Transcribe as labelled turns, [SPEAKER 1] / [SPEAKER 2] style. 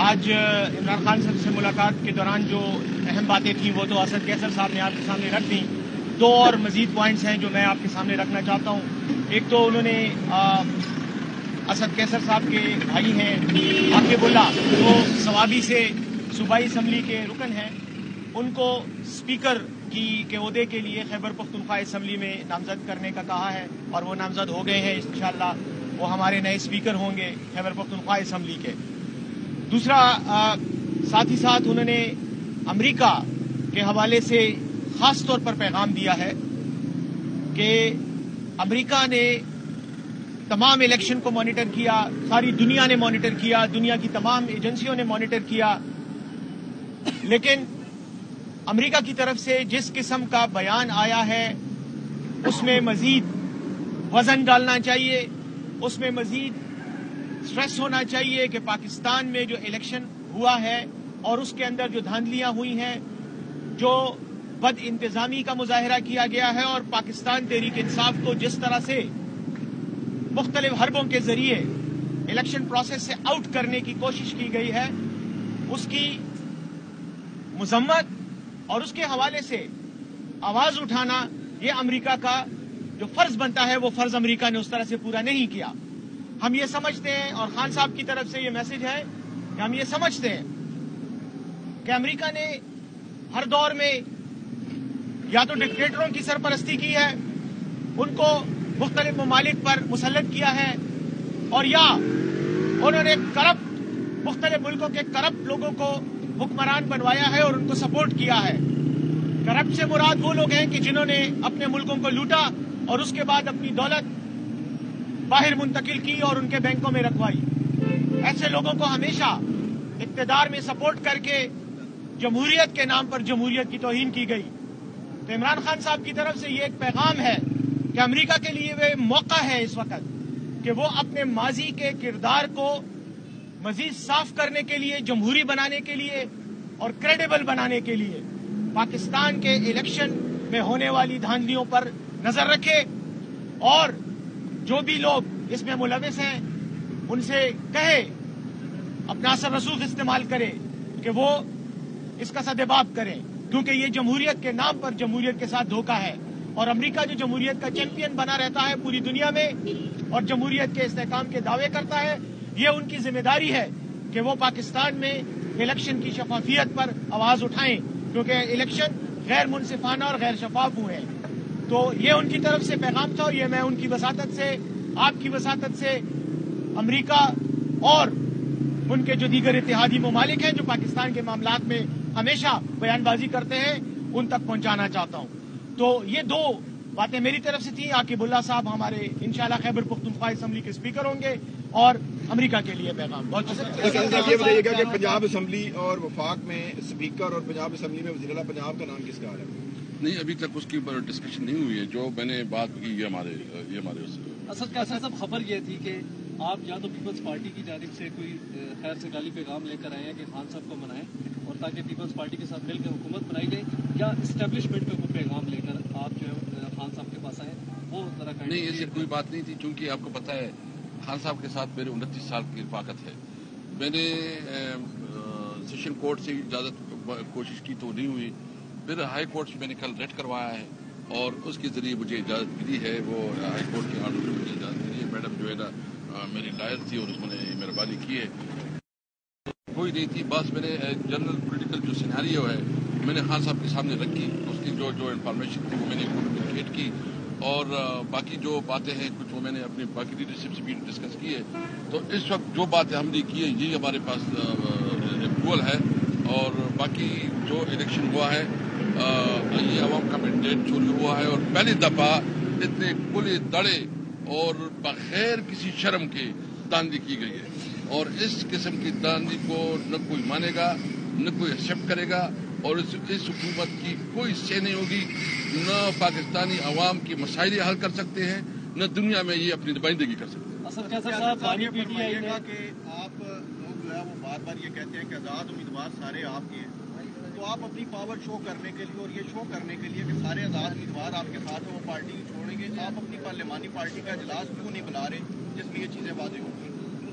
[SPEAKER 1] آج عمران خان صاحب سے ملاقات کے دوران جو اہم باتیں تھیں وہ تو اسد کیسر صاحب نے آپ کے سامنے رکھ دیں. دو اور مزید پوائنٹس ہیں جو میں آپ کے سامنے رکھنا چاہتا ہوں. ایک تو انہوں نے اسد کیسر صاحب کے بھائی ہیں عاقب اللہ جو ثوابی سے صوبائی اسمبلی کے رکن ہیں, ان کو اسپیکر کے عہدے کے لیے خیبر پختونخوا اسمبلی میں نامزد کرنے کا کہا ہے, اور وہ نامزد ہو گئے ہیں. انشاءاللہ وہ ہمارے نئے اسپیکر ہوں گے خیبر پختونخوا اسمبلی کے. دوسرا ساتھ ہی ساتھ انہوں نے امریکہ کے حوالے سے خاص طور پر پیغام دیا ہے کہ امریکہ نے تمام الیکشن کو مانیٹر کیا, ساری دنیا نے مانیٹر کیا, دنیا کی تمام ایجنسیوں نے مانیٹر کیا, لیکن امریکہ کی طرف سے جس قسم کا بیان آیا ہے اس میں مزید وزن ڈالنا چاہیے, اس میں مزید سٹریس ہونا چاہیے کہ پاکستان میں جو الیکشن ہوا ہے اور اس کے اندر جو دھاندلیاں ہوئی ہیں, جو بد انتظامی کا مظاہرہ کیا گیا ہے, اور پاکستان تحریک انصاف کو جس طرح سے مختلف حربوں کے ذریعے الیکشن پروسیس سے آؤٹ کرنے کی کوشش کی گئی ہے, اس کی مذمت اور اس کے حوالے سے آواز اٹھانا یہ امریکہ کا جو فرض بنتا ہے وہ فرض امریکہ نے اس طرح سے پورا نہیں کیا. ہم یہ سمجھتے ہیں, اور خان صاحب کی طرف سے یہ میسج ہے کہ ہم یہ سمجھتے ہیں کہ امریکہ نے ہر دور میں یا تو ڈکٹیٹروں کی سرپرستی کی ہے, ان کو مختلف ممالک پر مسلط کیا ہے, اور یا انہوں نے کرپٹ مختلف ملکوں کے کرپٹ لوگوں کو حکمران بنوایا ہے اور ان کو سپورٹ کیا ہے. کرپٹ سے مراد وہ لوگ ہیں کہ جنہوں نے اپنے ملکوں کو لوٹا اور اس کے بعد اپنی دولت باہر منتقل کی اور ان کے بینکوں میں رکھوائی. ایسے لوگوں کو ہمیشہ اقتدار میں سپورٹ کر کے جمہوریت کے نام پر جمہوریت کی توہین کی گئی. تو عمران خان صاحب کی طرف سے یہ ایک پیغام ہے کہ امریکہ کے لیے وہ موقع ہے اس وقت کہ وہ اپنے ماضی کے کردار کو مزید صاف کرنے کے لیے, جمہوری بنانے کے لیے اور کریڈیبل بنانے کے لیے پاکستان کے الیکشن میں ہونے والی دھاندلیوں پر نظر رکھے, اور جو بھی لوگ اس میں ملوث ہیں ان سے کہے, اپنا اثر رسوخ استعمال کرے کہ وہ اس کا سدباب کریں, کیونکہ یہ جمہوریت کے نام پر جمہوریت کے ساتھ دھوکہ ہے. اور امریکہ جو جمہوریت کا چیمپئن بنا رہتا ہے پوری دنیا میں اور جمہوریت کے استحکام کے دعوے کرتا ہے, یہ ان کی ذمہ داری ہے کہ وہ پاکستان میں الیکشن کی شفافیت پر آواز اٹھائیں, کیونکہ الیکشن غیر منصفانہ اور غیر شفاف ہوئے ہیں. تو یہ ان کی طرف سے پیغام تھا, اور یہ میں ان کی وساطت سے, آپ کی وساطت سے امریکہ اور ان کے جو دیگر اتحادی ممالک ہیں جو پاکستان کے معاملات میں ہمیشہ بیان بازی کرتے ہیں ان تک پہنچانا چاہتا ہوں. تو یہ دو باتیں میری طرف سے تھیں. عاقب اللہ صاحب ہمارے انشاءاللہ خیبر پختونخوا اسمبلی کے اسپیکر ہوں گے, اور امریکہ کے لیے پیغام بہت
[SPEAKER 2] شکریہ. یہ بتائیے گا کہ پنجاب اسمبلی اور وفاق میں اسپیکر اور پنجاب اسمبلی میں وزیر اعلیٰ پنجاب کا نام کس کا ہے؟
[SPEAKER 3] نہیں, ابھی تک اس کی ڈسکشن نہیں ہوئی ہے. جو میں نے بات کی یہ ہمارے
[SPEAKER 4] اسد کیسر صاحب خبر یہ تھی کہ آپ یا تو پیپلز پارٹی کی جانب سے کوئی خیر سے گالی پیغام لے کر آئے ہیں کہ خان صاحب کو منائیں اور تاکہ پیپلز پارٹی کے ساتھ مل کر حکومت بنائی جائے, یا اسٹیبلشمنٹ پہ کوئی پیغام لے کر آپ جو ہے خان صاحب کے پاس آئے, وہ ذرا
[SPEAKER 3] نہیں, ایسی کوئی بات نہیں تھی. چونکہ آپ کو پتا ہے خان صاحب کے ساتھ میرے 29 سال کی رفاقت ہے. میں نے سیشن کورٹ سے اجازت کوشش کی تو نہیں ہوئی, پھر ہائی کورٹ سے میں نے کل ریٹ کروایا ہے اور اس کے ذریعے مجھے اجازت ملی ہے. وہ ہائی کورٹ کے آرڈر سے مجھے اجازت ملی ہے. میڈم جو ہے نا میری لائر تھی اور اس نے مہربانی کی ہے. کوئی نہیں تھی, بس میں نے جنرل پولیٹیکل جو سیناریو ہے میں نے خان صاحب کے سامنے رکھی, اس کی جو انفارمیشن تھی وہ میں نے کمیونیکیٹ کی, اور باقی جو باتیں ہیں کچھ وہ میں نے اپنی باقی لیڈرشپ سے بھی ڈسکس کی ہے. تو اس وقت جو باتیں ہم نے کی ہے یہی ہمارے پاس اپروول ہے, اور باقی جو الیکشن ہوا ہے یہ عوام کا مینڈیٹ چوری ہوا ہے, اور پہلی دفعہ اتنے کھلے دڑے اور بغیر کسی شرم کے داندلی کی گئی ہے, اور اس قسم کی داندلی کو نہ کوئی مانے گا نہ کوئی ایکسیپٹ کرے گا, اور اس حکومت کی کوئی سے نہیں ہوگی. نہ پاکستانی عوام کی مسائل حل کر سکتے ہیں, نہ دنیا میں یہ اپنی نمائندگی کر سکتے ہیں.
[SPEAKER 4] اصل کیسا صاحب بانی پی ٹی آئی نے
[SPEAKER 5] کہ آپ لوگ جو ہے وہ بار بار یہ کہتے ہیں کہ آزاد امیدوار سارے آپ کے ہیں, تو آپ اپنی پاور شو کرنے کے لیے اور یہ شو کرنے کے لیے کہ سارے آزاد امیدوار آپ کے ساتھ ہیں وہ پارٹی چھوڑیں گے, آپ اپنی پارلیمانی پارٹی کا اجلاس کیوں نہیں بلا رہے جس میں یہ چیزیں واضح ہوتی ہیں؟